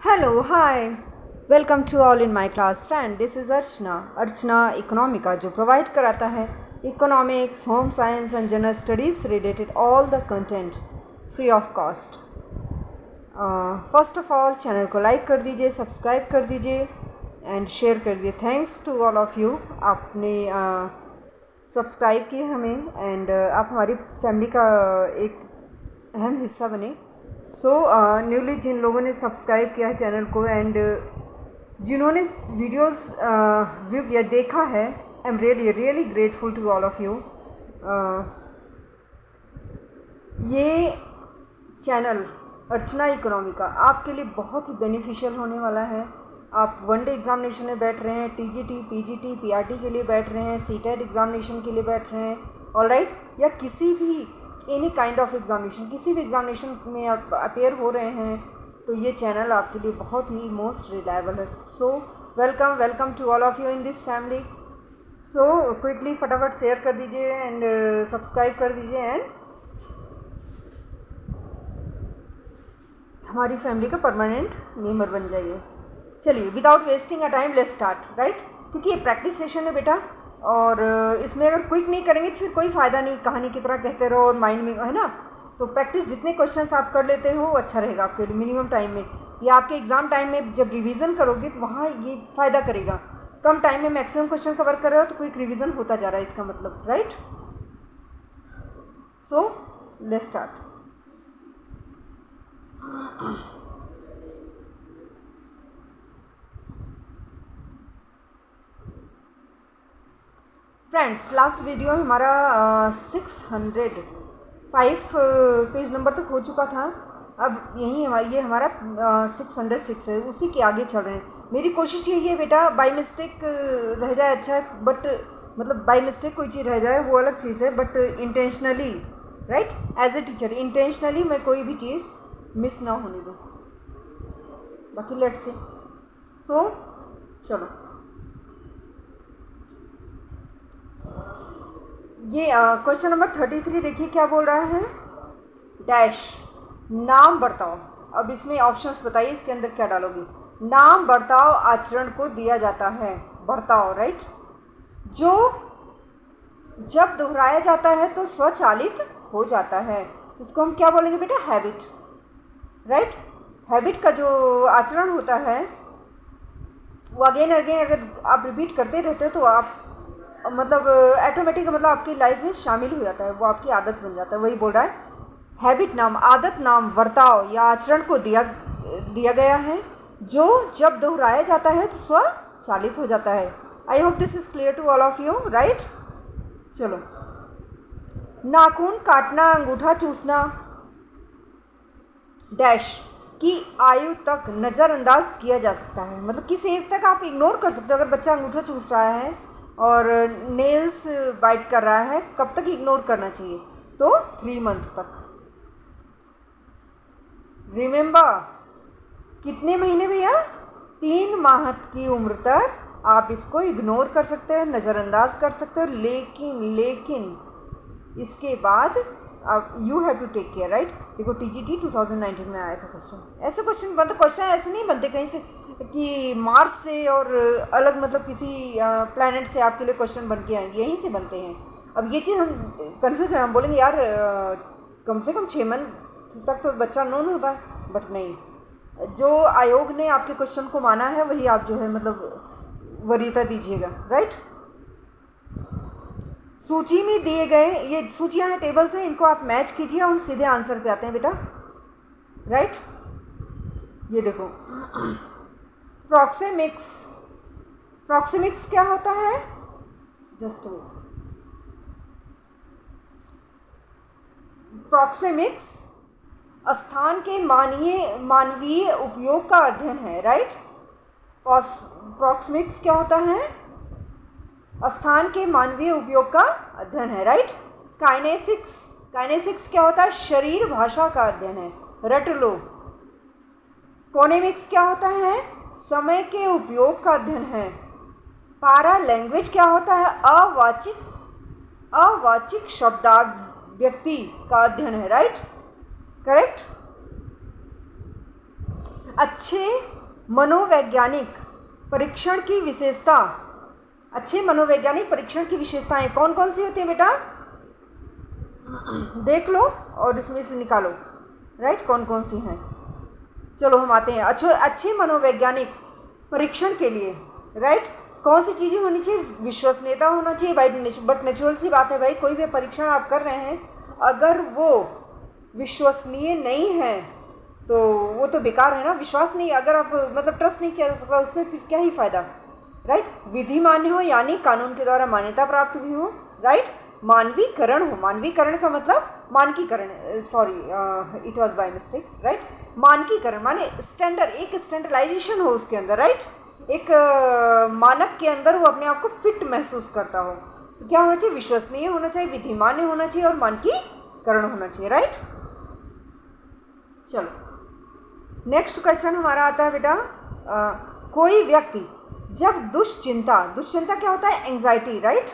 Hello, hi. Welcome to all in my class friend. This is अर्चना इकोनॉमिका जो provide कराता है economics, home science and general studies related all the content free of cost. First of all channel को like कर दीजिए, subscribe कर दीजिए and share कर दीजिए। Thanks to all of you, आपने सब्सक्राइब किए हमें एंड आप हमारी फैमिली का एक अहम हिस्सा बने। न्यूली जिन लोगों ने सब्सक्राइब किया है चैनल को एंड जिन्होंने वीडियोस व्यू किया देखा है, I am really grateful to all of you. ये चैनल अर्चना इकोनॉमिका आपके लिए बहुत ही बेनिफिशियल होने वाला है। आप वनडे एग्ज़ामिनेशन में बैठ रहे हैं, टीजीटी, पीजीटी, पीआरटी के लिए बैठ रहे हैं, सीटेट एग्ज़ामिनेशन के लिए बैठ रहे हैं, ऑलराइट, या किसी भी एनी काइंड ऑफ एग्ज़ामिनेशन, किसी भी एग्ज़ामिनेशन में आप अपेयर हो रहे हैं, तो ये चैनल आपके लिए बहुत ही मोस्ट रिलायबल है। So welcome to all of you in this family. So quickly फटाफट शेयर कर दीजिए एंड सब्सक्राइब कर दीजिए एंड हमारी फैमिली का परमानेंट मेंबर बन जाइए। चलिए, without wasting a time let's start, right, क्योंकि ये प्रैक्टिस सेशन है बेटा, और इसमें अगर क्विक नहीं करेंगे तो फिर कोई फ़ायदा नहीं, कहानी की तरह कहते रहो और माइंड में, है ना। तो प्रैक्टिस जितने क्वेश्चंस आप कर लेते हो अच्छा रहेगा आपके लिए मिनिमम टाइम में, या आपके एग्ज़ाम टाइम में जब रिवीजन करोगे तो वहाँ ये फ़ायदा करेगा। कम टाइम में मैक्सिमम क्वेश्चन कवर कर रहे हो तो क्विक रिवीजन होता जा रहा है, इसका मतलब, right. So let's start. Friends, last video हमारा 605 पेज नंबर तक हो चुका था। अब ये हमारा 606 है, उसी के आगे चल रहे हैं। मेरी कोशिश यही है बेटा, बाय मिस्टेक रह जाए अच्छा, बट मतलब बाय मिस्टेक कोई चीज़ रह जाए वो अलग चीज़ है, but intentionally, right, as a teacher intentionally मैं कोई भी चीज़ मिस ना होने दूँ। बाकी लेट्स सी। सो चलो, ये क्वेश्चन नंबर 33 देखिए क्या बोल रहा है। डैश नाम बर्ताव। अब इसमें ऑप्शंस बताइए, इसके अंदर क्या डालोगे। नाम बर्ताव आचरण को दिया जाता है, बर्ताव, राइट, जो जब दोहराया जाता है तो स्वचालित हो जाता है। इसको हम क्या बोलेंगे बेटा, हैबिट, राइट। हैबिट का जो आचरण होता है वो अगेन अगर आप रिपीट करते रहते हो तो आप मतलब ऑटोमेटिक मतलब आपकी लाइफ में शामिल हो जाता है, वो आपकी आदत बन जाता है। वही बोल रहा है, हैबिट नाम, आदत नाम, वर्ताव या आचरण को दिया गया है जो जब दोहराया जाता है तो स्वचालित हो जाता है। I hope this is clear to all of you, right. चलो, नाखून काटना, अंगूठा चूसना डैश की आयु तक नज़रअंदाज किया जा सकता है। मतलब किस एज तक आप इग्नोर कर सकते हो। अगर बच्चा अंगूठा चूस रहा है और नेल्स बाइट कर रहा है, कब तक इग्नोर करना चाहिए, तो 3 मंथ तक। रिमेंबर, कितने महीने भैया, 3 माह की उम्र तक आप इसको इग्नोर कर सकते हो, नज़रअंदाज कर सकते हो, लेकिन इसके बाद अब you have to take care, right. देखो टीजीटी 2019 में आया था क्वेश्चन, ऐसे क्वेश्चन बनते, क्वेश्चन ऐसे नहीं बनते कहीं से कि मार्स से और अलग मतलब किसी प्लैनेट से आपके लिए क्वेश्चन बन के आएंगे, यहीं से बनते हैं। अब ये चीज़ हम कंफ्यूज है, हम बोलेंगे यार कम से कम 6 मंथ तक तो बच्चा नोन होता है, बट नहीं, जो आयोग ने आपके क्वेश्चन को माना है वही आप जो है मतलब वरीयता दीजिएगा, राइट। सूची में दिए गए, ये सूचियाँ हैं, टेबल्स हैं, इनको आप मैच कीजिए और हम सीधे आंसर पे आते हैं बेटा, राइट। ये देखो, प्रॉक्सिमिक्स क्या होता है, जस्ट वेट। प्रॉक्सिमिक्स स्थान के मानवीय उपयोग का अध्ययन है, राइट। प्रॉक्सिमिक्स क्या होता है, स्थान के मानवीय उपयोग का अध्ययन है, राइट। काइनेसिक्स क्या होता है, शरीर भाषा का अध्ययन है, रट लो। फोनेमिक्स क्या होता है, समय के उपयोग का अध्ययन है। पारा लैंग्वेज क्या होता है, अवाचिक शब्दाव्यक्ति का अध्ययन है, राइट। करेक्ट। अच्छे मनोवैज्ञानिक परीक्षण की विशेषता, अच्छे मनोवैज्ञानिक परीक्षण की विशेषताएं कौन कौन सी होती हैं बेटा? देख लो और इसमें से निकालो, राइट, कौन कौन सी हैं। चलो हम आते हैं अच्छे मनोवैज्ञानिक परीक्षण के लिए, राइट, कौन सी चीज़ें होनी चाहिए? विश्वसनीयता होना चाहिए भाई, बट नेचुरल सी बात है भाई, कोई भी परीक्षण आप कर रहे हैं अगर वो विश्वसनीय नहीं है तो वो तो बेकार है ना। विश्वास नहीं, अगर आप मतलब ट्रस्ट नहीं किया जा सकता उसमें फिर क्या ही फ़ायदा, राइट। विधि मान्य हो यानी कानून के द्वारा मान्यता प्राप्त भी हो, राइट। मानवीकरण हो, मानवीकरण का मतलब मानकीकरण, sorry it was by mistake, right. मानकीकरण माने स्टैंडर्ड, एक स्टैंडर्डाइजेशन हो उसके अंदर, राइट, एक मानक के अंदर वो अपने आप को फिट महसूस करता हो। तो क्या होना चाहिए? विश्वसनीय होना चाहिए, विधिमान्य होना चाहिए और मानकीकरण होना चाहिए, राइट। चलो नेक्स्ट क्वेश्चन हमारा आता है बेटा, कोई व्यक्ति जब दुश्चिंता क्या होता है? एंजाइटी, राइट,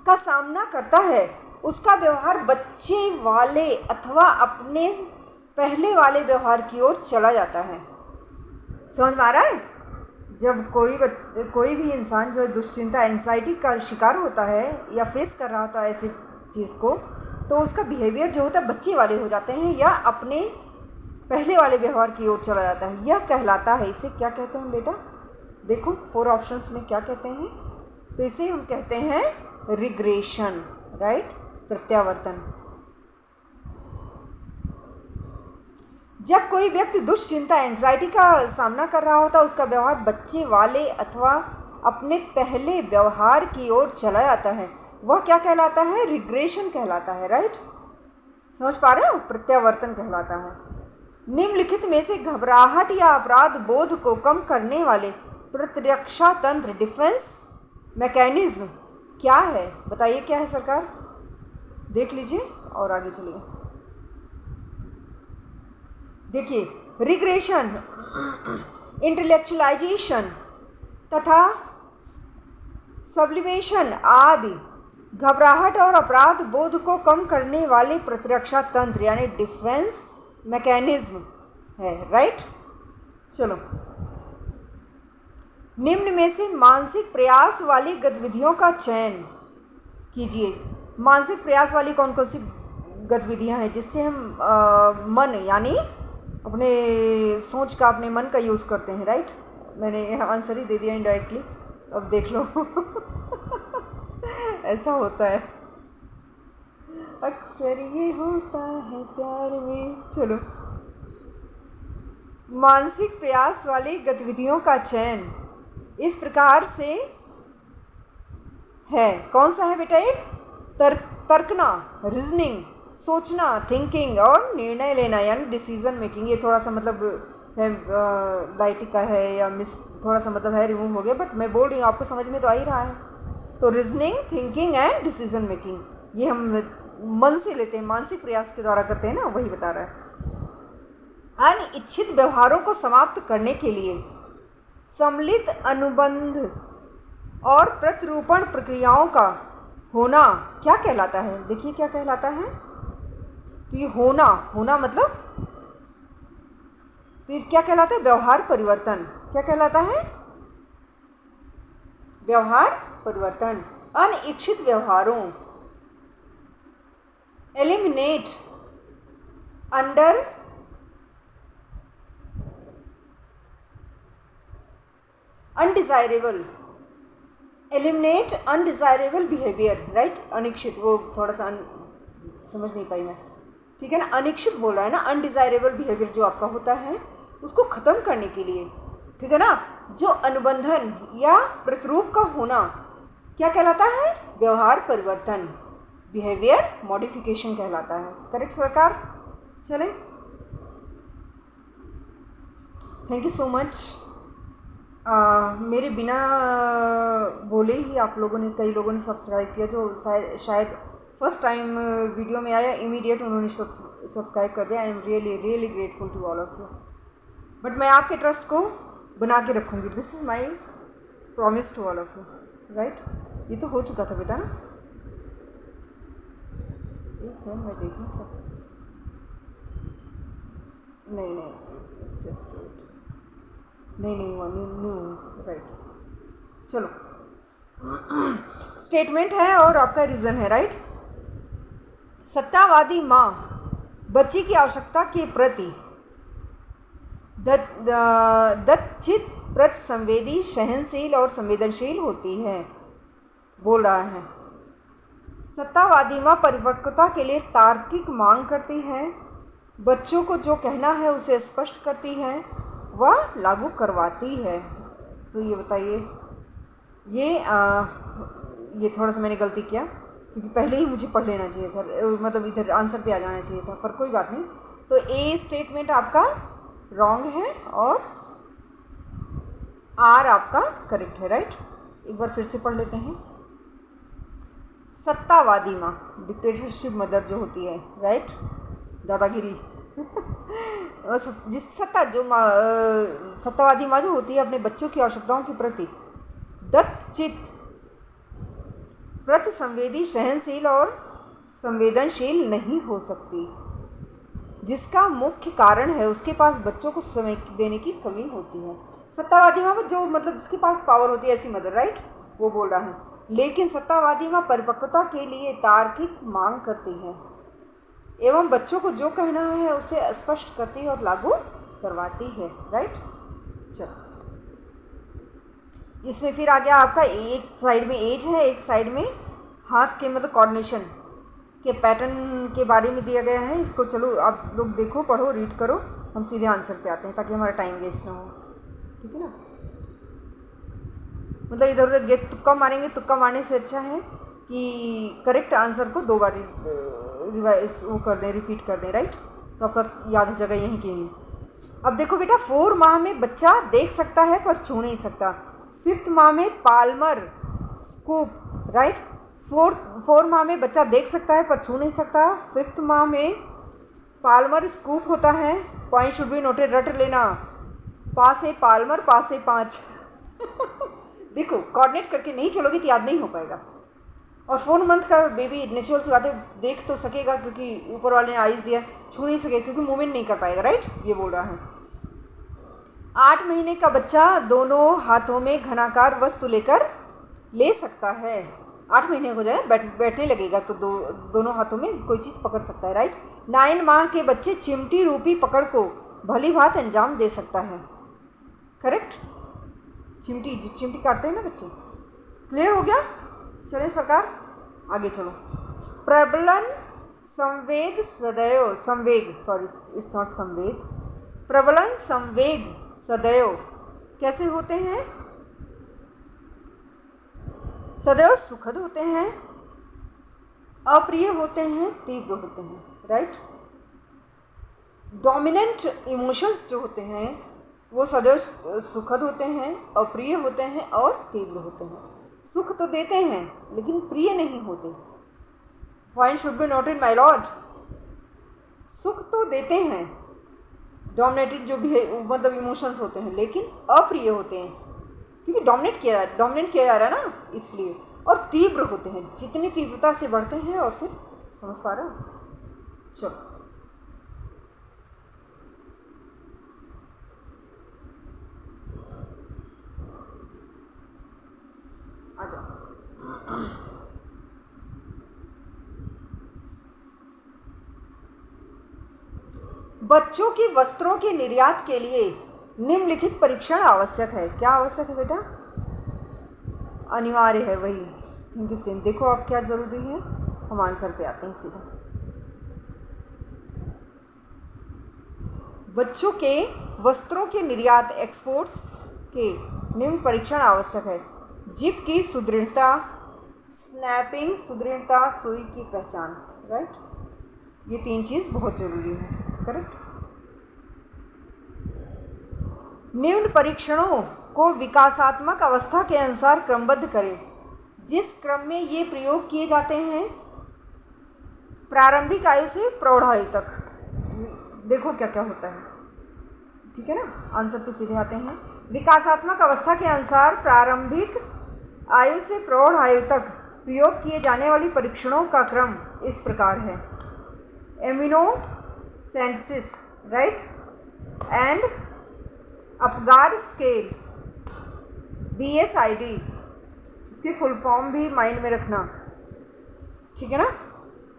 का सामना करता है, उसका व्यवहार बच्चे वाले अथवा अपने पहले वाले व्यवहार की ओर चला जाता है। समझ में आ रहा है? जब कोई भी इंसान जो दुश्चिंता एंजाइटी का शिकार होता है या फेस कर रहा होता है ऐसी चीज़ को, तो उसका बिहेवियर जो होता है बच्चे वाले हो जाते हैं या अपने पहले वाले व्यवहार की ओर चला जाता है। यह कहलाता है, इसे क्या कहते हैं बेटा? देखो 4 ऑप्शंस में क्या कहते हैं, तो इसे हम कहते हैं रिग्रेशन, राइट, प्रत्यावर्तन। जब कोई व्यक्ति दुश्चिंता एंजाइटी का सामना कर रहा होता है, उसका व्यवहार बच्चे वाले अथवा अपने पहले व्यवहार की ओर चला जाता है, वह क्या कहलाता है? रिग्रेशन कहलाता है, राइट। समझ पा रहे हो? प्रत्यावर्तन कहलाता है। निम्नलिखित में से घबराहट या अपराध बोध को कम करने वाले प्रतिरक्षा तंत्र, डिफेंस मैकेनिज्म क्या है? बताइए क्या है सरकार? देख लीजिए और आगे चलिए। देखिए, रिग्रेशन, इंटेलेक्चुअलाइजेशन तथा सब्लिमेशन आदि घबराहट और अपराध बोध को कम करने वाले प्रतिरक्षा तंत्र यानी डिफेंस मैकेनिज्म है, राइट। चलो, निम्न में से मानसिक प्रयास वाली गतिविधियों का चयन कीजिए। मानसिक प्रयास वाली कौन कौन सी गतिविधियां हैं जिससे हम मन यानी अपने सोच का, अपने मन का यूज़ करते हैं, राइट। मैंने आंसर ही दे दिया इनडायरेक्टली, अब देख लो। ऐसा होता है अक्सर, ये होता है प्यार में। चलो, मानसिक प्रयास वाली गतिविधियों का चयन इस प्रकार से है, कौन सा है बेटा? एक तर्कना, रीजनिंग, सोचना, थिंकिंग और निर्णय लेना यानी डिसीजन मेकिंग। ये थोड़ा सा मतलब है डाइटी का है या मिस, थोड़ा सा मतलब है रिमूव हो गया, बट मैं बोल रही हूँ आपको समझ में तो आ ही रहा है। तो reasoning, thinking and decision making ये हम मन से लेते हैं, मानसिक प्रयास के द्वारा करते हैं ना, वही बता रहा है। अनिच्छित व्यवहारों को समाप्त करने के लिए सम्मिलित अनुबंध और प्रतिरूपण प्रक्रियाओं का होना क्या कहलाता है? देखिए क्या कहलाता है। तो ये होना मतलब, तो ये क्या कहलाता है? व्यवहार परिवर्तन। क्या कहलाता है? व्यवहार परिवर्तन। अनिच्छित व्यवहारों, eliminate under undesirable, eliminate undesirable behaviour, right. अनिच्छित, वो थोड़ा सा समझ नहीं पाई मैं, ठीक है ना। अनिच्छित बोल रहा है ना, अनडिजायरेबल बिहेवियर जो आपका होता है उसको ख़त्म करने के लिए, ठीक है ना। जो अनुबंधन या प्रतिरूप का होना क्या कहलाता है? व्यवहार परिवर्तन, बिहेवियर मॉडिफिकेशन कहलाता है, करेक्ट सरकार। चलें, थैंक यू सो मच। मेरे बिना बोले ही आप लोगों ने, कई लोगों ने सब्सक्राइब किया, जो शायद फर्स्ट टाइम वीडियो में आया इमीडिएट उन्होंने सब्सक्राइब कर दिया। I am really grateful to all of you. But मैं आपके ट्रस्ट को बना के रखूँगी, this is my promise to all of you, right. ये तो हो चुका था बेटा ना, एक मिनट मैं देखूँ क्या। नहीं नहीं, जस्ट नहीं नहीं हुआ, नहीं राइट। चलो, स्टेटमेंट है और आपका रीज़न है, राइट। सत्तावादी माँ बच्ची की आवश्यकता के प्रति दत्तचित, प्रति संवेदी, सहनशील और संवेदनशील होती है, बोल रहा है। सत्तावादी माँ परिपक्वता के लिए तार्किक मांग करती है, बच्चों को जो कहना है उसे स्पष्ट करती है, वह लागू करवाती है। तो ये बताइए, ये थोड़ा सा मैंने गलती किया क्योंकि पहले ही मुझे पढ़ लेना चाहिए था, मतलब इधर आंसर पे आ जाना चाहिए था, पर कोई बात नहीं। तो ए स्टेटमेंट आपका रॉन्ग है और आर आपका करेक्ट है, राइट। एक बार फिर से पढ़ लेते हैं। सत्तावादी माँ, डिक्टेटरशिप मदर जो होती है, राइट, दादागिरी जिस सत्तावादी माँ जो होती है अपने बच्चों की आवश्यकताओं के प्रति दत्तचित, प्रति संवेदी, सहनशील और संवेदनशील नहीं हो सकती, जिसका मुख्य कारण है उसके पास बच्चों को समय देने की कमी होती है। सत्तावादी माँ जो मतलब जिसके पास पावर होती है, ऐसी मदर, राइट, वो बोल रहा है। लेकिन सत्तावादी माँ परिपक्वता के लिए तार्किक मांग करती है एवं बच्चों को जो कहना है उसे स्पष्ट करती है और लागू करवाती है, राइट। चलो, इसमें फिर आ गया आपका, एक साइड में एज है, एक साइड में हाथ के मतलब कोऑर्डिनेशन के पैटर्न के बारे में दिया गया है। इसको चलो आप लोग देखो, पढ़ो, रीड करो, हम सीधे आंसर पे आते हैं ताकि हमारा टाइम वेस्ट ना हो, ठीक है ना। मतलब इधर उधर तुक्का मारेंगे, तुक्का मारने से अच्छा है कि करेक्ट आंसर को 2 बार रिवाइज वो कर दें, रिपीट कर दें, राइट, तो आपका याद हो जाएगा यहीं के यहीं। अब देखो बेटा, 4 माह में बच्चा देख सकता है पर छू नहीं सकता। 5th माह में पाल्मर स्कूप, राइट, 4 माह में बच्चा देख सकता है पर छू नहीं सकता। 5th माह में पाल्मर स्कूप होता है। पॉइंट शुड बी नोटेड, रट लेना, पास है पाल्मर, पास है 5 देखो, कोऑर्डिनेट करके नहीं चलोगे तो याद नहीं हो पाएगा। और 4 मंथ का बेबी नेचुरल सी बात है, देख तो सकेगा क्योंकि ऊपर वाले ने आइज़ दिया, छू नहीं सकेगा क्योंकि मूवमेंट नहीं कर पाएगा, राइट, ये बोल रहा है। 8 महीने का बच्चा दोनों हाथों में घनाकार वस्तु लेकर ले सकता है। 8 महीने हो जाए, बैठने लगेगा तो दोनों हाथों में कोई चीज़ पकड़ सकता है, राइट। 9 माह के बच्चे चिमटी रूपी पकड़ को भली भांत अंजाम दे सकता है, करेक्ट। चिमटी काटते हैं ना बच्चे। क्लियर हो गया? चलें सरकार, आगे चलो। प्रबलन संवेग सदैव, संवेग, सॉरी इट्स नॉट संवेग, प्रबलन संवेग सदैव कैसे होते हैं? सदैव सुखद होते हैं, अप्रिय होते हैं, तीव्र होते हैं, राइट। डोमिनेंट इमोशंस जो होते हैं वो सदैव सुखद होते हैं, अप्रिय होते हैं और तीव्र होते हैं। सुख तो देते हैं लेकिन प्रिय नहीं होते। Point should be noted my Lord. सुख तो देते हैं, डोमिनेटेड जो भी मतलब इमोशंस होते हैं, लेकिन अप्रिय होते हैं क्योंकि डोमिनेट किया जा रहा है ना, इसलिए। और तीव्र होते हैं, जितनी तीव्रता से बढ़ते हैं। और फिर समझ पा रहा हूँ? चलो, आ जाओ। बच्चों की वस्त्रों के निर्यात के लिए निम्नलिखित परीक्षण आवश्यक है। क्या आवश्यक है बेटा? अनिवार्य है, वही थिंक सेम। देखो आप क्या ज़रूरी है, हम आंसर पे आते हैं सीधा। बच्चों के वस्त्रों के निर्यात एक्सपोर्ट्स के निम्न परीक्षण आवश्यक है। जिप की सुदृढ़ता, स्नैपिंग सुदृढ़ता, सुई की पहचान, राइट। ये 3 चीज़ बहुत ज़रूरी है, करेक्ट। निम्न परीक्षणों को विकासात्मक अवस्था के अनुसार क्रमबद्ध करें। जिस क्रम में ये प्रयोग किए जाते हैं, प्रारंभिक आयु से प्रौढ़ आयु तक। देखो क्या क्या होता है, ठीक है ना। आंसर पे सीधे आते हैं। विकासात्मक अवस्था के अनुसार प्रारंभिक आयु से प्रौढ़ आयु तक प्रयोग किए जाने वाली परीक्षणों का क्रम इस प्रकार है। एमिनोसेंटेसिस, right, and Apgar scale, BSID, इसकी फुल फॉर्म भी माइंड में रखना, ठीक है ना।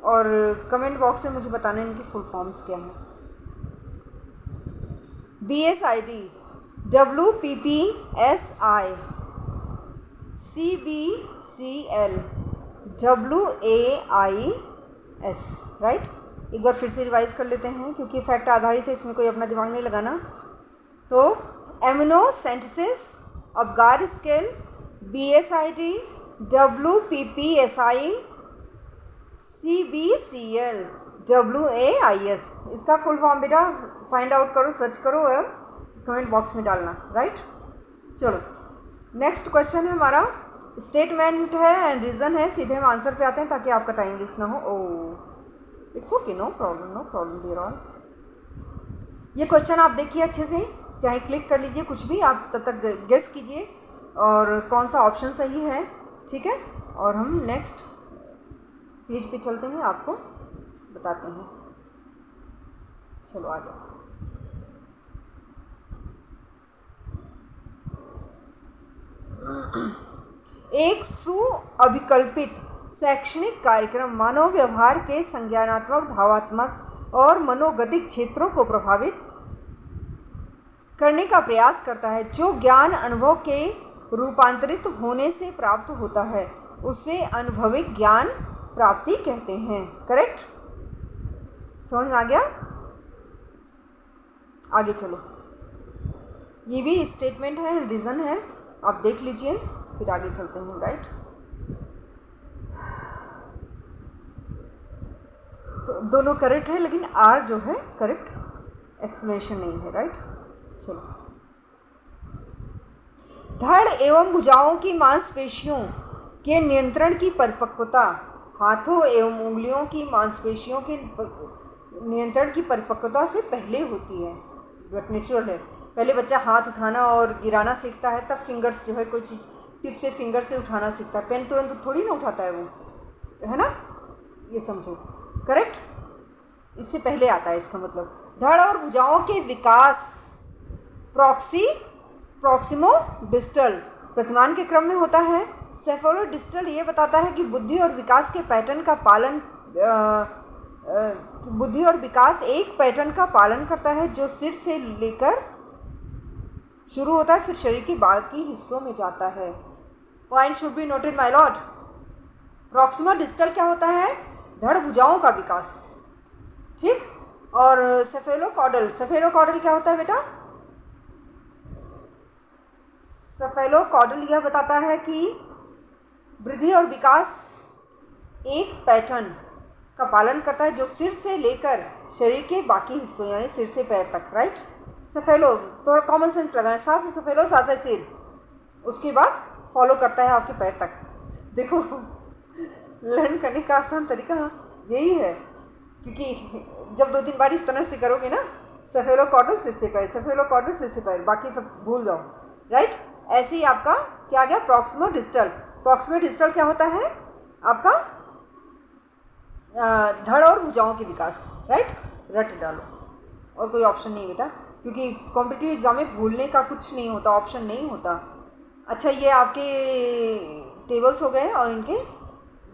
और कमेंट बॉक्स में मुझे बताना इनकी फुल फॉर्म्स क्या हैं। BSID, WPPSI, CBCL, WAIS, right. एक बार फिर से रिवाइज कर लेते हैं क्योंकि फैक्ट आधारित है, इसमें कोई अपना दिमाग नहीं लगाना। तो amino synthesis, Apgar scale, BSID, WPPSI, CBCL, WAIS, इसका फुल फॉर्म बेटा फाइंड आउट करो, सर्च करो और कमेंट बॉक्स में डालना, राइट। चलो नेक्स्ट क्वेश्चन है हमारा, स्टेटमेंट है एंड रीज़न है। सीधे हम आंसर पे आते हैं ताकि आपका टाइम वेस्ट ना हो। Oh it's okay, no problem dear all. ये क्वेश्चन आप देखिए अच्छे से, चाहे क्लिक कर लीजिए, कुछ भी आप तब तक गेस कीजिए और कौन सा ऑप्शन सही है, ठीक है। और हम नेक्स्ट पेज पे चलते हैं, आपको बताते हैं। चलो आ जाओ। एक सुअभिकल्पित शैक्षणिक कार्यक्रम मानव व्यवहार के संज्ञानात्मक, भावात्मक और मनोगतिक क्षेत्रों को प्रभावित करने का प्रयास करता है। जो ज्ञान अनुभव के रूपांतरित होने से प्राप्त होता है उसे अनुभविक ज्ञान प्राप्ति कहते हैं। करेक्ट, समझ में आ गया। आगे चलो, ये भी स्टेटमेंट है, रीज़न है, आप देख लीजिए, फिर आगे चलते हैं, राइट। दोनों करेक्ट है लेकिन आर जो है करेक्ट एक्सप्लेनेशन नहीं है, राइट। चलो, धड़ एवं भुजाओं की मांसपेशियों के नियंत्रण की परिपक्वता हाथों एवं उंगलियों की मांसपेशियों के नियंत्रण की परिपक्वता से पहले होती है। बट नेचुरल है, पहले बच्चा हाथ उठाना और गिराना सीखता है, तब फिंगर्स जो है कोई चीज़ टिप से फिंगर से उठाना सीखता है। पेन तुरंत थोड़ी ना उठाता है वो, है ना, ये समझो। करेक्ट, इससे पहले आता है इसका मतलब। धड़ और भुजाओं के विकास प्रॉक्सिमो डिस्टल प्रतिमान के क्रम में होता है। सेफेलो डिस्टल ये बताता है कि बुद्धि और विकास के पैटर्न का पालन बुद्धि और विकास एक पैटर्न का पालन करता है जो सिर से लेकर शुरू होता है, फिर शरीर के बाकी हिस्सों में जाता है। Point should be noted my Lord. Proximo distal क्या होता है? धड़ भुजाओं का विकास, ठीक। और सेफेलोकॉडल क्या होता है बेटा? सेफेलोकॉडल यह बताता है कि वृद्धि और विकास एक पैटर्न का पालन करता है जो सिर से लेकर शरीर के बाकी हिस्सों यानी सिर से पैर तक, राइट। सेफेलो, थोड़ा कॉमन सेंस लगाना, सा से सेफेलो, सा से सिर, उसके बाद फॉलो करता है आपके पैर तक। देखो लर्न करने का आसान तरीका यही है, क्योंकि जब 2-3 बार इस तरह से करोगे ना, सेफेलोकॉडल सिर से पैर, सेफेलोकॉडल सिर से पैर, बाकी सब भूल जाओ, राइट। ऐसे ही आपका क्या आ गया? Proximo distal. प्रॉक्सिमो डिस्टल क्या होता है आपका? धड़ और भुजाओं के विकास, राइट। रट डालो, और कोई ऑप्शन नहीं बेटा, क्योंकि कॉम्पिटिटिव एग्जाम में भूलने का कुछ नहीं होता, ऑप्शन नहीं होता। अच्छा, ये आपके टेबल्स हो गए और इनके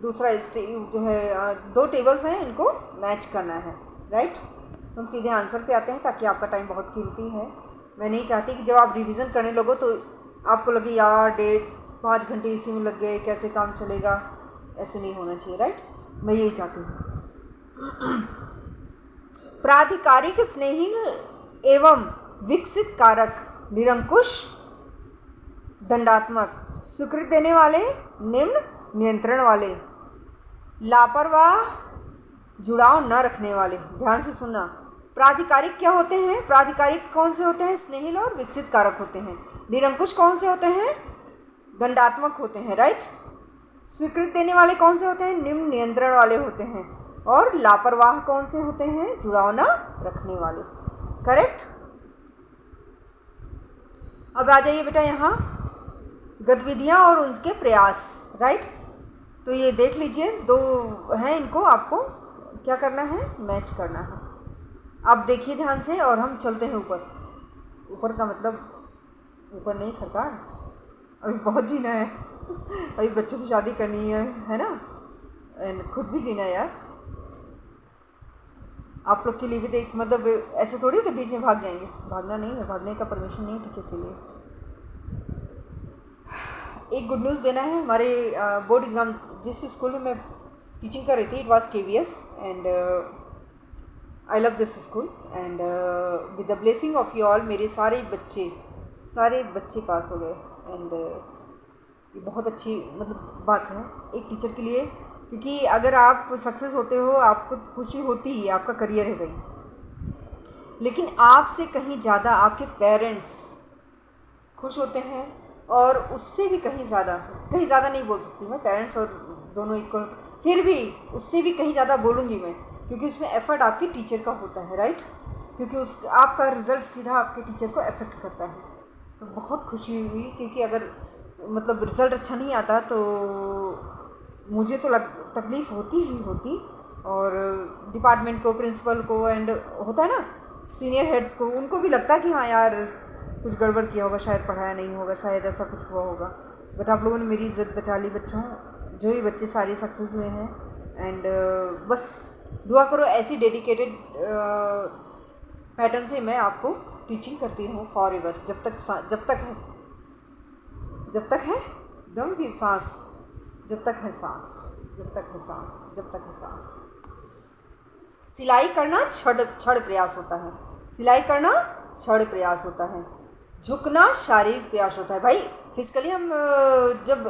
दूसरा जो है 2 टेबल्स हैं, इनको मैच करना है, राइट। हम सीधे आंसर पे आते हैं ताकि आपका टाइम बहुत कीमती है। मैं नहीं चाहती कि जब आप रिवीजन करने लगो तो आपको लगे यार 5 घंटे इसी में लग गए, कैसे काम चलेगा, ऐसे नहीं होना चाहिए, राइट। मैं यही चाहती हूँ। प्राधिकारिक स्नेही एवं विकसित कारक, निरंकुश, दंडात्मक, स्वीकृति देने वाले, निम्न, नियंत्रण वाले, लापरवाह, जुड़ाव न रखने वाले। ध्यान से सुनना, प्राधिकारिक क्या होते हैं? प्राधिकारिक कौन से होते हैं? स्नेहिल और विकसित कारक होते हैं। निरंकुश कौन से होते हैं? दंडात्मक होते हैं, राइट। स्वीकृति देने वाले कौन से होते हैं? निम्न, नियंत्रण वाले होते हैं। और लापरवाह कौन से होते हैं? जुड़ाव न रखने वाले, करेक्ट। अब आ जाइए बेटा यहाँ गतिविधियाँ और उनके प्रयास, राइट। तो ये देख लीजिए, 2 हैं, इनको आपको क्या करना है? मैच करना है। आप देखिए ध्यान से और हम चलते हैं ऊपर। ऊपर का मतलब ऊपर नहीं सरकार, अभी बहुत जीना है। अभी बच्चों की शादी करनी है ना, एंड खुद भी जीना है यार। आप लोग के लिए भी देख, मतलब ऐसे थोड़ी तो बीच में भाग जाएंगे, भागना नहीं है, भागने का परमिशन नहीं है टीचर के लिए। एक गुड न्यूज़ देना है, हमारे बोर्ड एग्ज़ाम जिस स्कूल में मैं टीचिंग कर रही थी, it was KVS and I love this school and with the blessing of you all मेरे सारे बच्चे पास हो गए। एंड ये बहुत अच्छी मतलब बात है एक टीचर के लिए, क्योंकि अगर आप सक्सेस होते हो आपको खुशी होती ही, आपका करियर है भाई, लेकिन आपसे कहीं ज़्यादा आपके पेरेंट्स खुश होते हैं, और उससे भी कहीं ज़्यादा नहीं बोल सकती मैं, पेरेंट्स और दोनों इक्वल, फिर भी उससे भी कहीं ज़्यादा बोलूँगी मैं, क्योंकि उसमें एफ़र्ट आपके टीचर का होता है, राइट, क्योंकि उस आपका रिज़ल्ट सीधा आपके टीचर को अफेक्ट करता है। तो बहुत खुशी हुई, क्योंकि अगर मतलब रिज़ल्ट अच्छा नहीं आता तो मुझे तो तकलीफ़ होती ही होती, और डिपार्टमेंट को, प्रिंसिपल को, एंड होता है ना सीनियर हेड्स को, उनको भी लगता है कि हाँ यार कुछ गड़बड़ किया होगा, शायद पढ़ाया नहीं होगा, शायद ऐसा कुछ हुआ होगा। बट आप लोगों ने मेरी इज़्ज़त बचा ली बच्चों, जो ही बच्चे सारे सक्सेस हुए हैं। एंड बस दुआ करो ऐसी डेडिकेटेड पैटर्न से मैं आपको टीचिंग करती रहूँ फॉर एवर, जब तक है दम की सांस, जब तक है सांस। सिलाई करना क्षण प्रयास होता है, झुकना शारीरिक प्रयास होता है। भाई फिजिकली हम जब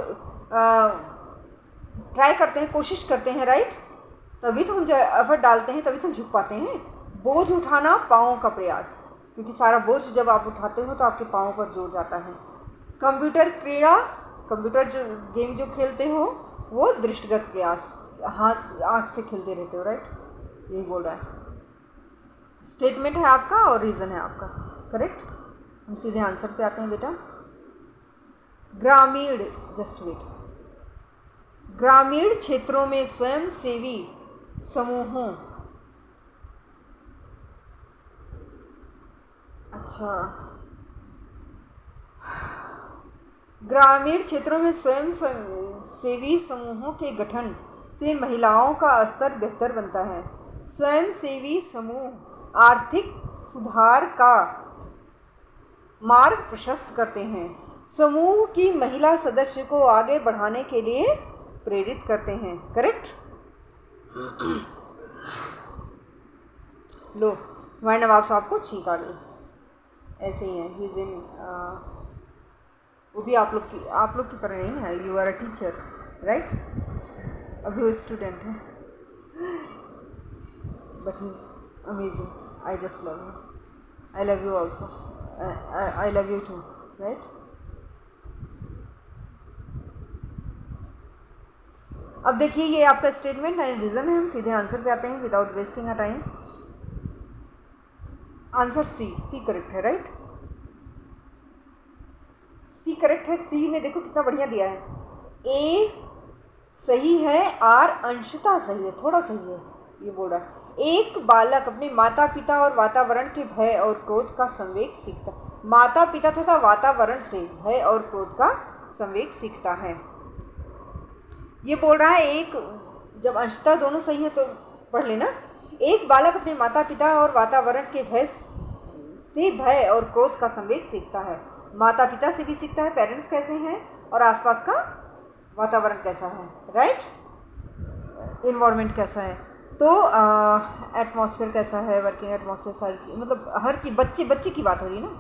ट्राई करते हैं, कोशिश करते हैं, राइट, तभी तो हम जो एफर्ट डालते हैं, तभी तो हम झुक पाते हैं। बोझ उठाना पाँव का प्रयास, क्योंकि सारा बोझ जब आप उठाते हो तो आपके पाँव पर जोर जाता है। कंप्यूटर जो गेम जो खेलते हो वो दृष्टिगत प्रयास, हाथ आँख से खेलते रहते हो, राइट, यही बोल रहा है। स्टेटमेंट है आपका और रीज़न है आपका, करेक्ट। हम सीधे आंसर पे आते हैं बेटा। ग्रामीण क्षेत्रों में स्वयंसेवी समूहों, ग्रामीण क्षेत्रों में स्वयंसेवी समूहों के गठन से महिलाओं का स्तर बेहतर बनता है। स्वयंसेवी समूह आर्थिक सुधार का मार्ग प्रशस्त करते हैं, समूह की महिला सदस्य को आगे बढ़ाने के लिए प्रेरित करते हैं, करेक्ट। लो हमारे नवाब साहब को छींक आ गई, ऐसे ही है, ही इज़ इन, वो भी आप लोग की तरह नहीं है, you are a teacher, right, अभी वो स्टूडेंट है, but he is amazing, I just love you, I love you also, I love you too, right. अब देखिए ये आपका स्टेटमेंट एंड रीज़न है, हम सीधे आंसर पे आते हैं without wasting a time. Answer C correct है, राइट, सी करेक्ट है। सी में देखो कितना बढ़िया दिया है, ए सही है, आर अंशतः सही है, थोड़ा सही है, ये बोल रहा है। एक बालक अपने माता पिता और वातावरण के भय और क्रोध का संवेग सीखता, माता पिता तथा वातावरण से भय और क्रोध का संवेग सीखता है, ये बोल रहा है। एक जब अंशतः दोनों सही है तो पढ़ लेना। एक बालक अपने माता पिता और वातावरण के भय और क्रोध का संवेग सीखता है, माता पिता से भी सीखता है, पेरेंट्स कैसे हैं और आसपास का वातावरण कैसा है, राइट, इन्वायरमेंट कैसा है, तो एटमॉस्फेयर कैसा है, वर्किंग एटमॉस्फेयर, सारी चीज़, मतलब हर चीज़, बच्चे की बात हो रही है ना,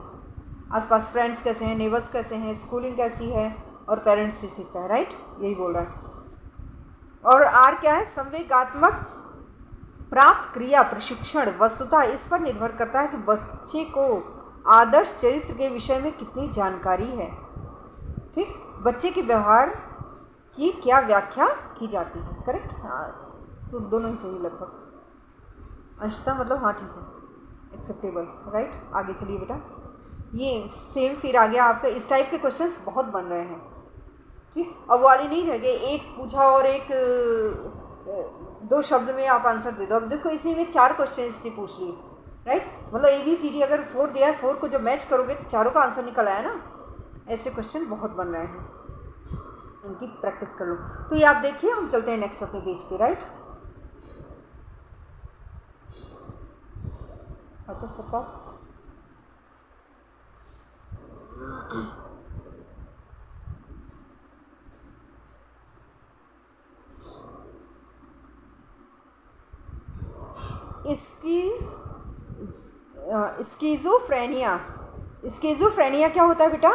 आसपास फ्रेंड्स कैसे हैं, नेबर्स कैसे हैं, स्कूलिंग कैसी है, और पेरेंट्स से सीखता है, राइट, यही बोल रहा है। और आर क्या है, संवेगात्मक प्राप्त क्रिया प्रशिक्षण, वस्तुतः इस पर निर्भर करता है कि बच्चे को आदर्श चरित्र के विषय में कितनी जानकारी है, ठीक, बच्चे के व्यवहार की क्या व्याख्या की जाती है, करेक्ट। हाँ तो दोनों ही सही लगभग, अंशतः मतलब हाँ ठीक है, एक्सेप्टेबल, राइट। आगे चलिए बेटा, ये सेम फिर आ गया आपका, इस टाइप के क्वेश्चंस बहुत बन रहे हैं, ठीक, अब वाली नहीं रह गए, एक पूछा और एक दो शब्द में आप आंसर दे दो। अब देखो इसी में 4 क्वेश्चन इसने पूछ लिए, राइट। मतलब ABCD अगर 4 दिया है, 4 को जब मैच करोगे तो चारों का आंसर निकल आया ना। ऐसे क्वेश्चन बहुत बन रहे हैं, इनकी प्रैक्टिस कर लो। तो ये आप देखिए, हम चलते हैं नेक्स्ट अपने पेज पे। राइट। अच्छा सरकार, इसकी स्किज़ोफ्रेनिया, स्किज़ोफ्रेनिया क्या होता है बेटा?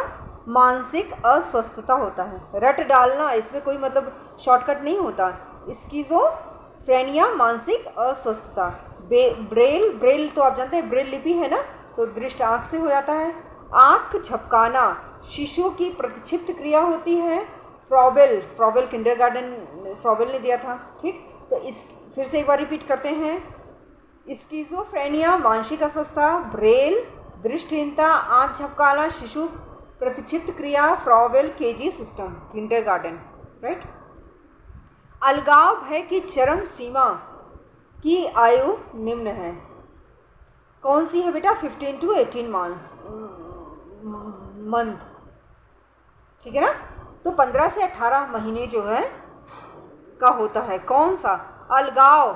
मानसिक अस्वस्थता होता है। रट डालना, इसमें कोई मतलब शॉर्टकट नहीं होता। स्किज़ोफ्रेनिया मानसिक अस्वस्थता। ब्रेल तो आप जानते हैं, ब्रेल लिपि है ना, तो दृष्ट आँख से हो जाता है। आँख झपकाना शिशु की प्रतिक्षिप्त क्रिया होती है। फ्रॉबेल किंडरगार्टन फ्रॉबेल ने दिया था, ठीक। तो इस फिर से एक बार रिपीट करते हैं। स्किज़ोफ्रेनिया मानसिक अस्वस्थता, ब्रेल दृष्टिहीनता, आँख झपकाना शिशु प्रतिक्षिप्त क्रिया, Froebel KG system kindergarten. Right. अलगाव भय की चरम सीमा की आयु निम्न है। कौन सी है बेटा? 15 to 18 मंथ, ठीक है ना। तो 15 से 18 महीने जो है का होता है। कौन सा? अलगाव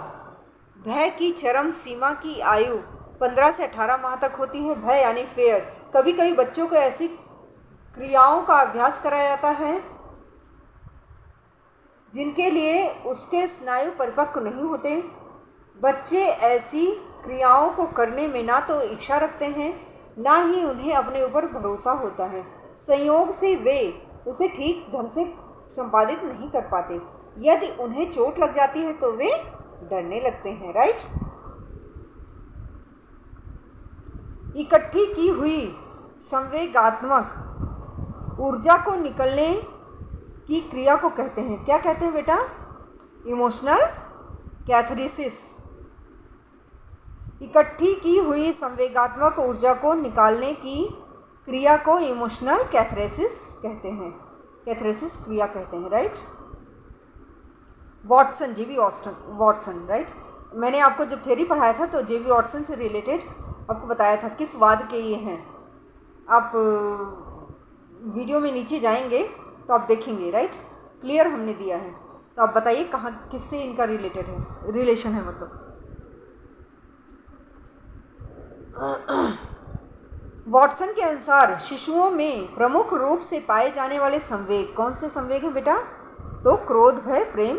भय की चरम सीमा की आयु 15 से 18 माह तक होती है। भय यानी फेयर। कभी कभी बच्चों को ऐसी क्रियाओं का अभ्यास कराया जाता है जिनके लिए उसके स्नायु परिपक्व नहीं होते। बच्चे ऐसी क्रियाओं को करने में ना तो इच्छा रखते हैं, ना ही उन्हें अपने ऊपर भरोसा होता है। संयोग से वे उसे ठीक ढंग से संपादित नहीं कर पाते। यदि उन्हें चोट लग जाती है तो वे डरने लगते हैं। राइट। इकट्ठी की हुई संवेगात्मक ऊर्जा को निकलने की क्रिया को कहते हैं, क्या कहते हैं बेटा? Emotional catharsis. इकट्ठी की हुई संवेगात्मक ऊर्जा को निकालने की क्रिया को इमोशनल कैथारसिस कहते हैं, कैथारसिस क्रिया कहते हैं। Right. Watson, JB Watson. Right. मैंने आपको जब थ्योरी पढ़ाया था तो JB वॉटसन से रिलेटेड आपको बताया था किस वाद के ये हैं। आप वीडियो में नीचे जाएंगे तो आप देखेंगे। राइट। क्लियर हमने दिया है। तो आप बताइए कहाँ किससे इनका रिलेटेड है, रिलेशन है मतलब। वॉटसन के अनुसार शिशुओं में प्रमुख रूप से पाए जाने वाले संवेग कौन से संवेग हैं बेटा? तो क्रोध, भय, प्रेम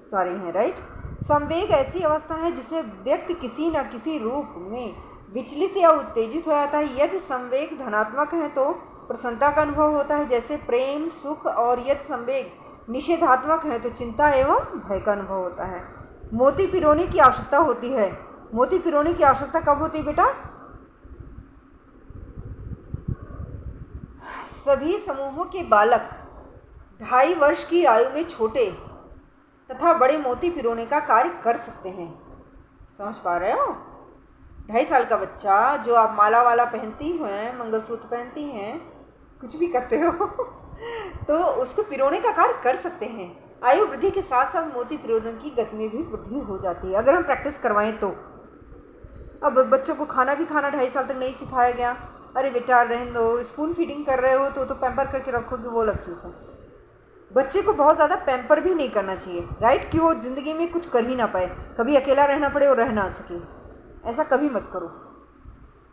सारे हैं। राइट। संवेग ऐसी अवस्था है जिसमें व्यक्ति किसी न किसी रूप में विचलित या उत्तेजित हो जाता है। यदि संवेग धनात्मक है तो प्रसन्नता का अनुभव होता है, जैसे प्रेम, सुख, और यदि संवेग निषेधात्मक है तो चिंता एवं भय का अनुभव होता है। मोती पिरोने की आवश्यकता होती है। मोती पिरोने की आवश्यकता कब होती है बेटा? सभी समूहों के बालक 2.5 वर्ष की आयु में छोटे तथा बड़े मोती पिरोने का कार्य कर सकते हैं। समझ पा रहे हो? 2.5 साल का बच्चा जो आप माला वाला पहनती हैं, मंगलसूत्र पहनती हैं, कुछ भी करते हो तो उसको पिरोने का कार्य कर सकते हैं। आयु वृद्धि के साथ साथ मोती पिरोने की गति में भी वृद्धि हो जाती है अगर हम प्रैक्टिस करवाएं तो। अब बच्चों को खाना भी खाना 2.5 साल तक नहीं सिखाया गया, अरे बेटा रहने दो, स्पून फीडिंग कर रहे हो तो पैम्पर करके रखोगे, वो अलग चीज़ है। बच्चे को बहुत ज़्यादा पैम्पर भी नहीं करना चाहिए। राइट। कि वो ज़िंदगी में कुछ कर ही ना पाए, कभी अकेला रहना पड़े और रह ना सके, ऐसा कभी मत करो।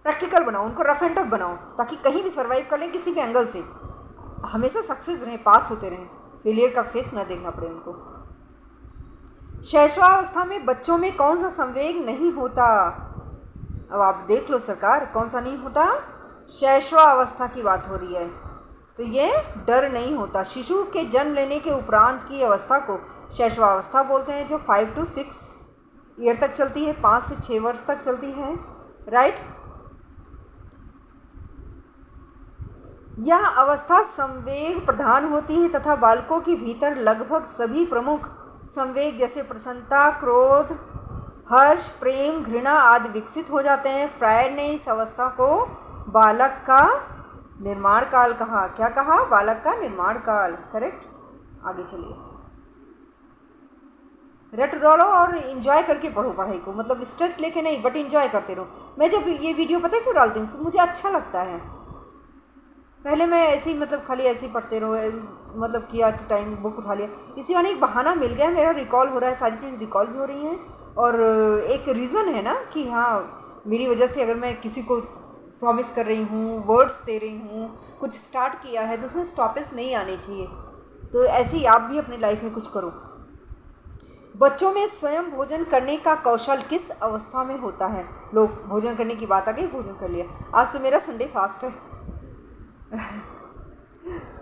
प्रैक्टिकल बनाओ, उनको रफ एंड टफ बनाओ ताकि कहीं भी सर्वाइव कर लें किसी भी एंगल से, हमेशा सक्सेस रहें, पास होते रहें, फेलियर का फेस ना देखना पड़े उनको। शैशवावस्था में बच्चों में कौन सा संवेग नहीं होता? अब आप देख लो सरकार, कौन सा नहीं होता? शैशवावस्था की बात हो रही है। तो ये डर नहीं होता। शिशु के जन्म लेने के उपरांत की अवस्था को शैशवावस्था बोलते हैं, जो 5 to 6 ईयर तक चलती है, 5 से 6 वर्ष तक चलती है। राइट। यह अवस्था संवेग प्रधान होती है तथा बालकों के भीतर लगभग सभी प्रमुख संवेग जैसे प्रसन्नता, क्रोध, हर्ष, प्रेम, घृणा आदि विकसित हो जाते हैं। फ्रायड ने इस अवस्था को बालक का निर्माण काल कहा। क्या कहा? बालक का निर्माण काल। करेक्ट। आगे चलिए। रट डालो और इन्जॉय करके पढ़ो पढ़ाई को, मतलब स्ट्रेस लेके नहीं, बट इन्जॉय करते रहो। मैं जब ये वीडियो पता है क्यों डालती हूँ, मुझे अच्छा लगता है। पहले मैं ऐसे ही मतलब खाली ऐसे ही पढ़ते रहो, मतलब किया तो टाइम बुक उठा लिया, इसी वाले एक बहाना मिल गया, मेरा रिकॉल हो रहा है, सारी चीज़ रिकॉल भी हो रही हैं। और एक रीज़न है ना कि हाँ मेरी वजह से अगर मैं किसी को प्रॉमिस कर रही हूँ, वर्ड्स दे रही हूँ, कुछ स्टार्ट किया है तो उसमें स्टॉपेज नहीं आने चाहिए। तो ऐसे ही आप भी अपनी लाइफ में कुछ करो। बच्चों में स्वयं भोजन करने का कौशल किस अवस्था में होता है? लोग भोजन करने की बात आ गई, भोजन कर लिया। आज तो मेरा संडे फास्ट है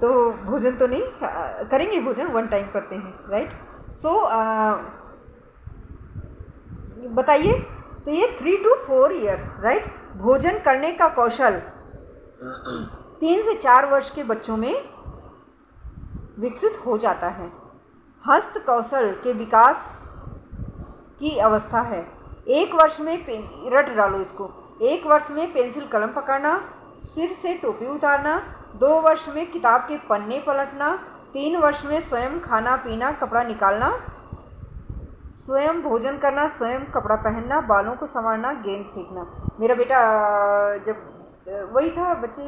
तो भोजन तो नहीं करेंगे, भोजन वन टाइम करते हैं, राइट। सो बताइए, तो ये 3 to 4 ईयर, राइट। भोजन करने का कौशल 3 से 4 वर्ष के बच्चों में विकसित हो जाता है। हस्त कौशल के विकास की अवस्था है 1 वर्ष में रट डालो इसको, 1 वर्ष में पेंसिल कलम पकड़ना, सिर से टोपी उतारना, 2 वर्ष में किताब के पन्ने पलटना, 3 वर्ष में स्वयं खाना पीना कपड़ा निकालना, स्वयं भोजन करना, स्वयं कपड़ा पहनना, बालों को संवारना, गेंद फेंकना। मेरा बेटा जब वही था, बच्चे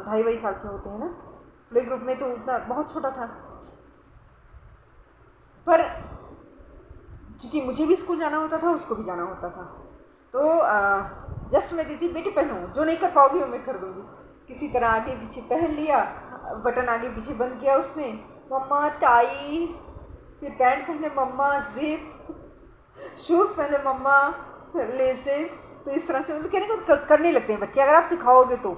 2.5 साल के होते हैं ना प्ले ग्रुप में, तो उतना बहुत छोटा था, पर क्योंकि मुझे भी स्कूल जाना होता था, उसको भी जाना होता था, तो जस्ट मैं देती, बेटी पहनो, जो नहीं कर पाओगी वो मैं कर दूँगी। किसी तरह आगे पीछे पहन लिया, बटन आगे पीछे बंद किया उसने, मम्मा टाई, फिर पैंट पहने मम्मा जिप, शूज़ पहने मम्मा लेसेस। तो इस तरह से मतलब कहने को करने लगते हैं बच्चे, अगर आप सिखाओगे तो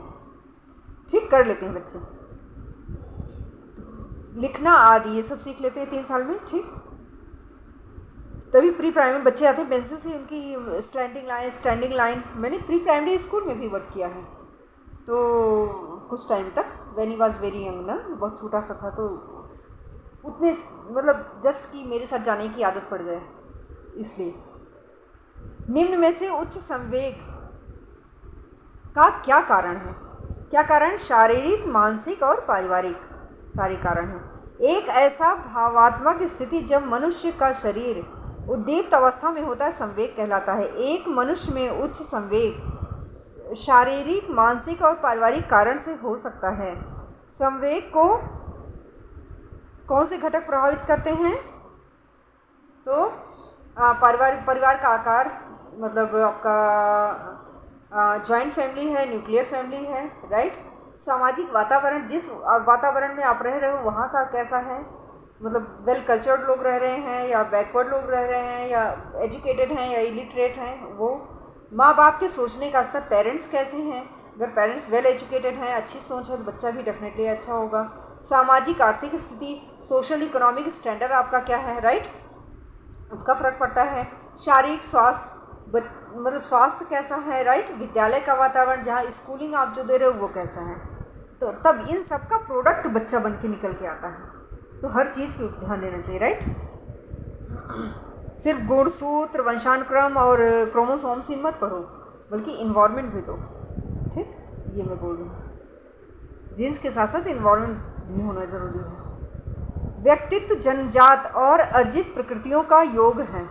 ठीक कर लेते हैं बच्चे। लिखना आदि ये सब सीख लेते हैं 3 साल में, ठीक। तभी प्री प्राइमरी बच्चे आते हैं पेंसिल से, उनकी स्टैंडिंग लाइन मैंने प्री प्राइमरी स्कूल में भी वर्क किया है, तो कुछ टाइम तक, when he was very young ना, बहुत छोटा सा था, तो उतने मतलब जस्ट कि मेरे साथ जाने की आदत पड़ जाए, इसलिए। निम्न में से उच्च संवेग का क्या कारण है? क्या कारण? शारीरिक, मानसिक और पारिवारिक, सारे कारण हैं। एक ऐसा भावात्मक स्थिति जब मनुष्य का शरीर उद्दीप्त अवस्था में होता है, संवेग कहलाता है। एक मनुष्य में उच्च संवेग शारीरिक, मानसिक और पारिवारिक कारण से हो सकता है। संवेग को कौन से घटक प्रभावित करते हैं? तो परिवार का आकार, मतलब आपका जॉइंट फैमिली है, न्यूक्लियर फैमिली है, राइट। सामाजिक वातावरण, जिस वातावरण में आप रह रहे हो वहाँ का कैसा है, मतलब वेल कल्चर्ड लोग रह रहे हैं या बैकवर्ड लोग रह रहे हैं या एजुकेटेड हैं या इलिटरेट हैं, वो माँ बाप के सोचने का स्तर, पेरेंट्स कैसे हैं, अगर पेरेंट्स वेल एजुकेटेड हैं, अच्छी सोच है, तो बच्चा भी डेफिनेटली अच्छा होगा। सामाजिक आर्थिक स्थिति, सोशल इकोनॉमिक स्टैंडर्ड आपका क्या है, राइट, उसका फ़र्क पड़ता है। शारीरिक स्वास्थ्य, मतलब स्वास्थ्य कैसा है, राइट। विद्यालय का वातावरण, जहाँ स्कूलिंग आप जो दे रहे हो वो कैसा है, तो तब इन सब का प्रोडक्ट बच्चा बन के निकल के आता है। तो हर चीज़ पे ध्यान देना चाहिए, राइट। सिर्फ गुणसूत्र, वंशानुक्रम और क्रोमोसोम्स ही मत पढ़ो, बल्कि इन्वायरमेंट भी दो, ठीक। ये मैं बोल रही हूँ, जीन्स के साथ साथ इन्वायरमेंट भी होना ज़रूरी है। व्यक्तित्व जन्मजात और अर्जित प्रकृतियों का योग है।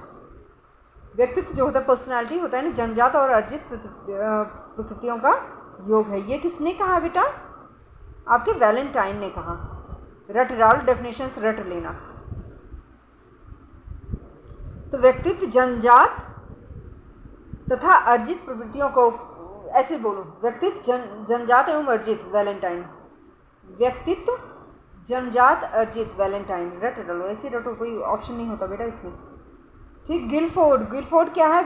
व्यक्तित्व जो होता है, पर्सनालिटी होता है ना, जन्मजात और अर्जित प्रकृतियों का योग है। ये किसने कहा बेटा? आपके वैलेंटाइन ने कहा। रट डाल, डेफिनेशंस रट लेना। तो व्यक्तित्व जन्मजात तथा अर्जित प्रवृत्तियों को, ऐसे बोलो, व्यक्तित्व जन्मजात एवं अर्जित, वैलेंटाइन। व्यक्तित्व जन्मजात अर्जित, वैलेंटाइन, रट डालो, ऐसे रटो, कोई ऑप्शन नहीं होता बेटा इसमें, ठीक। गिलफोर्ड क्या है?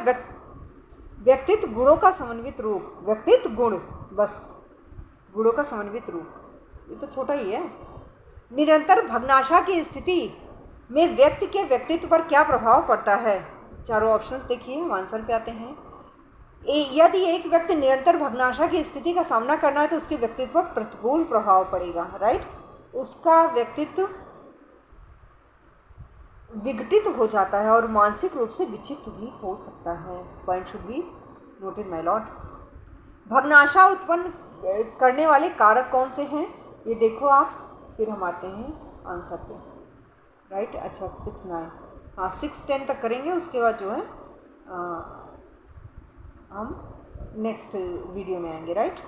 व्यक्तित्व गुणों का समन्वित रूप, व्यक्तित्व गुण, बस गुणों का समन्वित रूप, ये तो छोटा ही है। निरंतर भग्नाशा की स्थिति में व्यक्ति के व्यक्तित्व पर क्या प्रभाव पड़ता है? चारों ऑप्शंस देखिए, हम आंसर पे आते हैं। यदि एक व्यक्ति निरंतर भग्नाशा की स्थिति का सामना करना है तो उसके व्यक्तित्व पर प्रतिकूल प्रभाव पड़ेगा, राइट। उसका व्यक्तित्व विघटित हो जाता है और मानसिक रूप से विक्षिप्त भी हो सकता है। Point should be noted my lord. भग्नाशा उत्पन्न करने वाले कारक कौन से हैं, ये देखो आप, फिर हम आते हैं आंसर पे, राइट। अच्छा 6-9, हाँ 6-10 तक करेंगे, उसके बाद जो है हम नेक्स्ट वीडियो में आएंगे, राइट।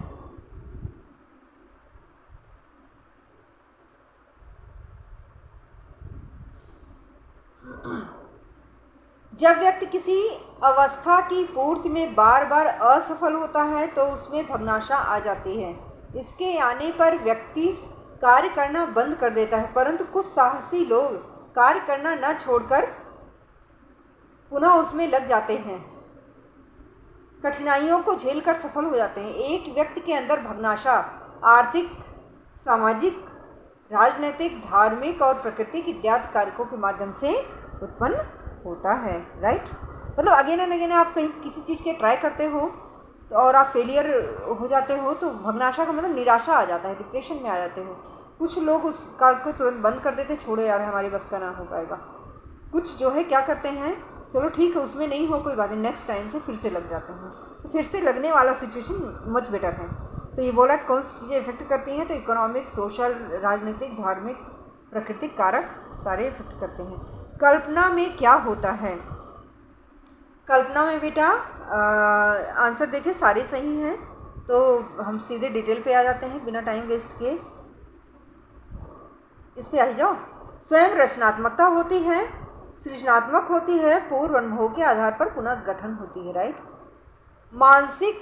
जब व्यक्ति किसी अवस्था की पूर्ति में बार बार असफल होता है तो उसमें भग्नाशा आ जाती है। इसके आने पर व्यक्ति कार्य करना बंद कर देता है, परंतु कुछ साहसी लोग कार्य करना न छोड़कर पुनः उसमें लग जाते हैं, कठिनाइयों को झेलकर सफल हो जाते हैं। एक व्यक्ति के अंदर भग्नाशा आर्थिक, सामाजिक, राजनीतिक, धार्मिक और प्राकृतिक इत्यादि कारकों के माध्यम से उत्पन्न होता है, राइट। मतलब अगेन एंड अगेन आप कहीं किसी चीज़ के ट्राई करते हो तो और आप फेलियर हो जाते हो तो भग्नाशा का मतलब निराशा आ जाता है, डिप्रेशन में आ जाते हो। कुछ लोग उस कार्य को तुरंत बंद कर देते हैं, छोड़ो यार हमारी बस का ना हो पाएगा। कुछ जो है क्या करते हैं, चलो ठीक है उसमें नहीं हो कोई बात नहीं, नेक्स्ट टाइम से फिर से लग जाते हैं। तो फिर से लगने वाला सिचुएशन मच बेटर है। तो ये बोला कौन सी चीज़ें इफेक्ट करती हैं, तो इकोनॉमिक, सोशल, राजनीतिक, धार्मिक, प्राकृतिक कारक सारे इफेक्ट करते हैं। कल्पना में क्या होता है? कल्पना में बेटा आंसर देखिए सारे सही हैं, तो हम सीधे डिटेल पे आ जाते हैं बिना टाइम वेस्ट किए। इस पे आ ही जाओ। स्वयं रचनात्मकता होती है, सृजनात्मक होती है, पूर्व अनुभव के आधार पर पुनः गठन होती है, राइट। मानसिक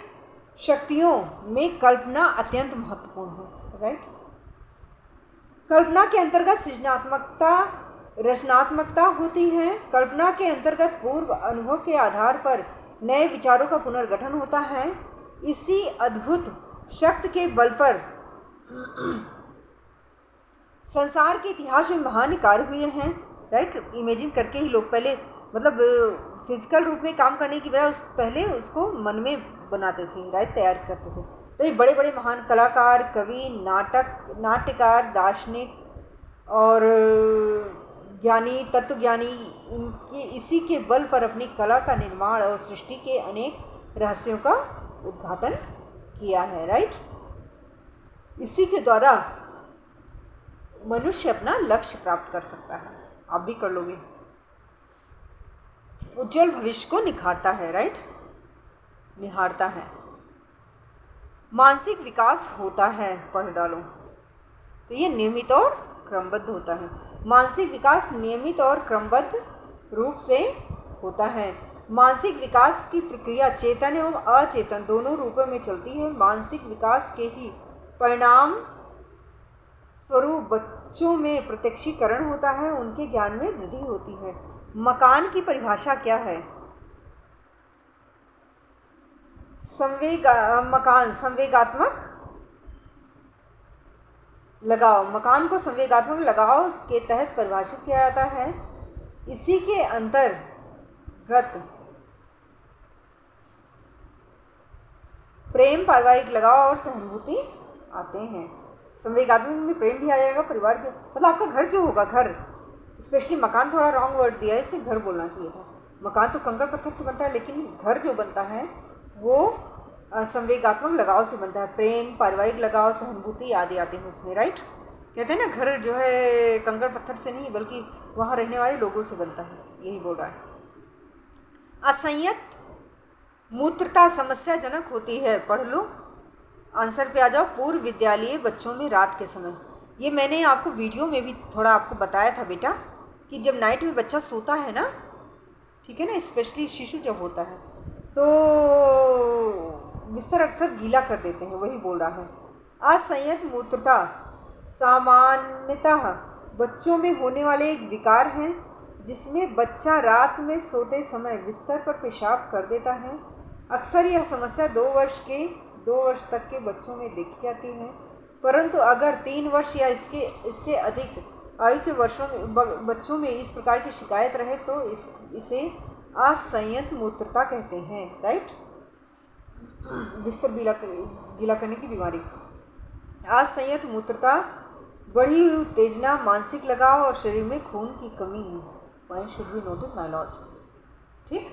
शक्तियों में कल्पना अत्यंत महत्वपूर्ण है, राइट। कल्पना के अंतर्गत सृजनात्मकता, रचनात्मकता होती है। कल्पना के अंतर्गत पूर्व अनुभव के आधार पर नए विचारों का पुनर्गठन होता है। इसी अद्भुत शक्ति के बल पर संसार के इतिहास में महान कार्य हुए हैं, राइट। इमेजिन करके ही लोग पहले मतलब फिजिकल रूप में काम करने की बजाय पहले उसको मन में बनाते थे, राइट, तैयार करते थे। तो ये बड़े बड़े महान कलाकार, कवि, नाट्यकार, दार्शनिक और ज्ञानी, तत्वज्ञानी, इनके इसी के बल पर अपनी कला का निर्माण और सृष्टि के अनेक रहस्यों का उद्घाटन किया है, राइट। इसी के द्वारा मनुष्य अपना लक्ष्य प्राप्त कर सकता है। आप भी कर लोगे। उज्जवल भविष्य को निखारता है, राइट, निहारता है। मानसिक विकास होता है, पढ़ डालो। तो ये नियमित और क्रमबद्ध होता है। मानसिक विकास नियमित और क्रमबद्ध रूप से होता है। मानसिक विकास की प्रक्रिया चेतन एवं अचेतन दोनों रूपों में चलती है। मानसिक विकास के ही परिणाम स्वरूप बच्चों में प्रत्यक्षीकरण होता है, उनके ज्ञान में वृद्धि होती है। मकान की परिभाषा क्या है? मकान संवेगात्मक लगाव, मकान को संवेगात्मक लगाव के तहत परिभाषित किया जाता है। इसी के अंतर्गत प्रेम, पारिवारिक लगाव और सहानुभूति आते हैं। संवेगात्मक में प्रेम भी आ जाएगा, परिवार भी, मतलब आपका घर जो होगा, घर स्पेशली मकान थोड़ा रॉन्ग वर्ड दिया है, इससे घर बोलना चाहिए था। मकान तो कंकड़ पत्थर से बनता है, लेकिन घर जो बनता है वो संवेगात्मक लगाव से बनता है। प्रेम, पारिवारिक लगाव, सहानुभूति आदि आते हैं उसमें, राइट। कहते हैं ना घर जो है कंकड़ पत्थर से नहीं बल्कि वहाँ रहने वाले लोगों से बनता है, यही बोल रहा है। असंयत मूत्रता समस्याजनक होती है, पढ़ लो। आंसर पे आ जाओ। पूर्व विद्यालय बच्चों में रात के समय, ये मैंने आपको वीडियो में भी थोड़ा आपको बताया था बेटा कि जब नाइट में बच्चा सोता है ना, ठीक है ना, स्पेशली शिशु जब होता है तो बिस्तर अक्सर गीला कर देते हैं, वही बोल रहा है। असंयत मूत्रता सामान्यतः बच्चों में होने वाले एक विकार है जिसमें बच्चा रात में सोते समय बिस्तर पर पेशाब कर देता है। अक्सर यह समस्या 2 वर्ष तक के बच्चों में देखी जाती है, परंतु अगर 3 वर्ष या इससे अधिक आयु के बच्चों में इस प्रकार की शिकायत रहे तो इसे असंयत मूत्रता कहते हैं, राइट। बिस्तर गीला करने की बीमारी। असंयत मूत्रता बढ़ी हुई उत्तेजना, मानसिक लगाव और शरीर में खून की कमी है। Point should be noted my Lord, ठीक।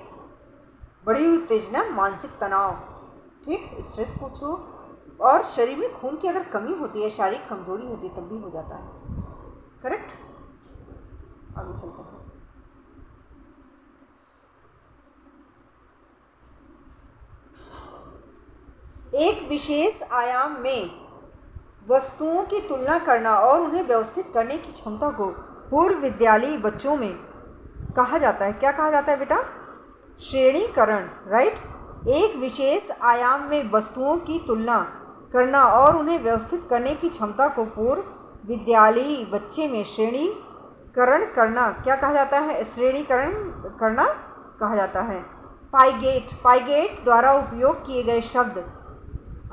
बढ़ी हुई उत्तेजना, मानसिक तनाव, ठीक, स्ट्रेस कुछ हो और शरीर में खून की अगर कमी होती है, शारीरिक कमजोरी होती है, तब भी हो जाता है, करेक्ट। आगे चलते हैं। एक विशेष आयाम में वस्तुओं की तुलना करना और उन्हें व्यवस्थित करने की क्षमता को पूर्व विद्यालयी बच्चों में कहा जाता है, क्या कहा जाता है बेटा? श्रेणीकरण, राइट। एक विशेष आयाम में वस्तुओं की तुलना करना और उन्हें व्यवस्थित करने की क्षमता को पूर्व विद्यालयी बच्चे में श्रेणीकरण करना क्या कहा जाता है? श्रेणीकरण करना कहा जाता है। पाइगेट द्वारा उपयोग किए गए शब्द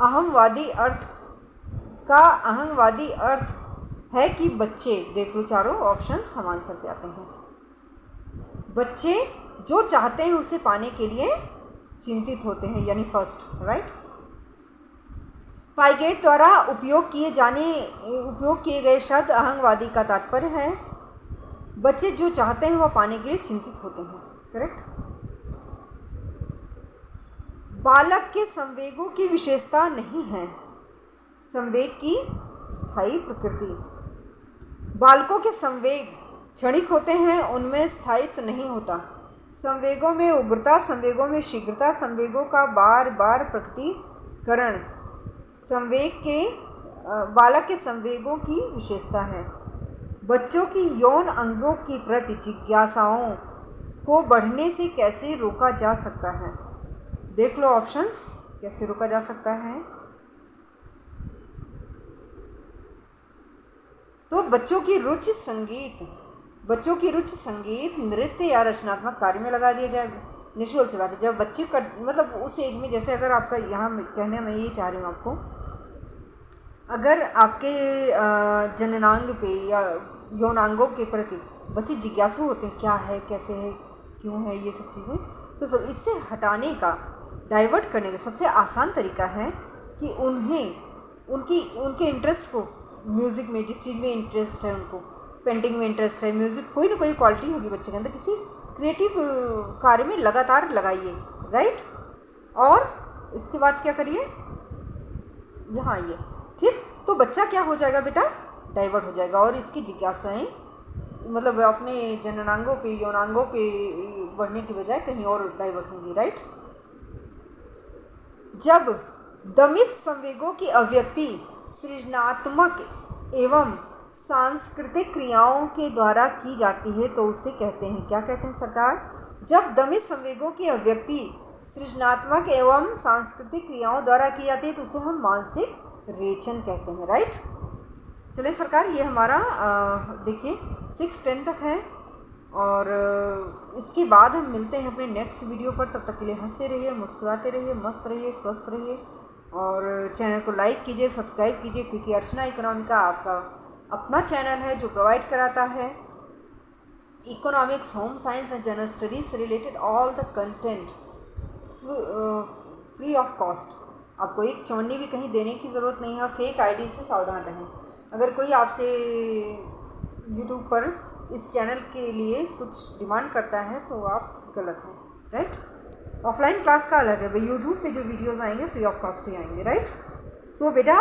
अहंवादी अर्थ है कि बच्चे, देख लो चारों ऑप्शंस हम आंसर पे आते हैं। बच्चे जो चाहते हैं उसे पाने के लिए चिंतित होते हैं, यानी फर्स्ट, राइट। पाइगेट द्वारा उपयोग किए गए शब्द अहंवादी का तात्पर्य है बच्चे जो चाहते हैं वह पाने के लिए चिंतित होते हैं, करेक्ट। बालक के संवेगों की विशेषता नहीं है संवेग की स्थायी प्रकृति। बालकों के संवेग क्षणिक होते हैं, उनमें स्थायित्व नहीं होता। संवेगों में उग्रता, संवेगों में शीघ्रता, संवेगों का बार बार प्रकटीकरण बालक के संवेगों की विशेषता है। बच्चों की यौन अंगों की प्रति जिज्ञासाओं को बढ़ने से कैसे रोका जा सकता है? देख लो ऑप्शंस, कैसे रोका जा सकता है? तो बच्चों की रुचि संगीत, नृत्य या रचनात्मक कार्य में लगा दिया जाए। निश्चित सी बात है, जब बच्चे का मतलब उस एज में, जैसे अगर आपका यहाँ कहने में ये चाह रही हूँ आपको, अगर आपके जननांग पे या यौनांगों के प्रति बच्चे जिज्ञासु होते हैं, क्या है, कैसे है, क्यों है, ये सब चीज़ें, तो सब इससे हटाने का, डाइवर्ट करने का सबसे आसान तरीका है कि उनके इंटरेस्ट को, म्यूज़िक में जिस चीज़ में इंटरेस्ट है, उनको पेंटिंग में इंटरेस्ट है, म्यूज़िक, कोई ना कोई क्वालिटी होगी बच्चे के अंदर, किसी क्रिएटिव कार्य में लगातार लगाइए, राइट। और इसके बाद क्या करिए, यहाँ आइए, ठीक। तो बच्चा क्या हो जाएगा बेटा? डाइवर्ट हो जाएगा और इसकी जिज्ञासाएँ मतलब अपने जननांगों पे, यौनांगों पे बढ़ने की बजाय कहीं और डाइवर्ट होंगी, राइट। जब दमित संवेगों की अभिव्यक्ति सृजनात्मक एवं सांस्कृतिक क्रियाओं के द्वारा की जाती है तो उसे कहते हैं, क्या कहते हैं सरकार? जब दमित संवेगों की अभिव्यक्ति सृजनात्मक एवं सांस्कृतिक क्रियाओं द्वारा की जाती है तो उसे हम मानसिक रेचन कहते हैं, राइट। चलिए सरकार, ये हमारा देखिए 6-10 तक है और इसके बाद हम मिलते हैं अपने नेक्स्ट वीडियो पर। तब तक के लिए हंसते रहिए, मुस्कुराते रहिए, मस्त रहिए, स्वस्थ रहिए और चैनल को लाइक कीजिए, सब्सक्राइब कीजिए, क्योंकि अर्चना इकोनॉमिका आपका अपना चैनल है जो प्रोवाइड कराता है economics, home science and general studies से related all the content free of cost. आपको एक चवन्नी भी कहीं देने की ज़रूरत नहीं है। फेक आईडी से सावधान रहें। अगर कोई आपसे यूट्यूब पर इस चैनल के लिए कुछ डिमांड करता है तो आप गलत हैं, राइट। ऑफलाइन क्लास का अलग है भाई, यूट्यूब पे जो वीडियोस आएंगे फ्री ऑफ कॉस्ट ही आएंगे, राइट। सो बेटा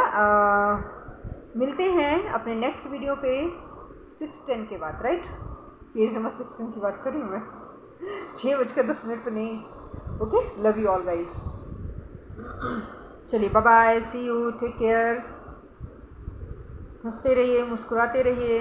मिलते हैं अपने नेक्स्ट वीडियो पे 6-10 के बाद, राइट। पेज नंबर 16 की बात कर रही हूँ मैं, 6:10 पर नहीं। Okay, love you all guys. चलिए bye bye, see you, take care, हंसते रहिए, मुस्कुराते रहिए।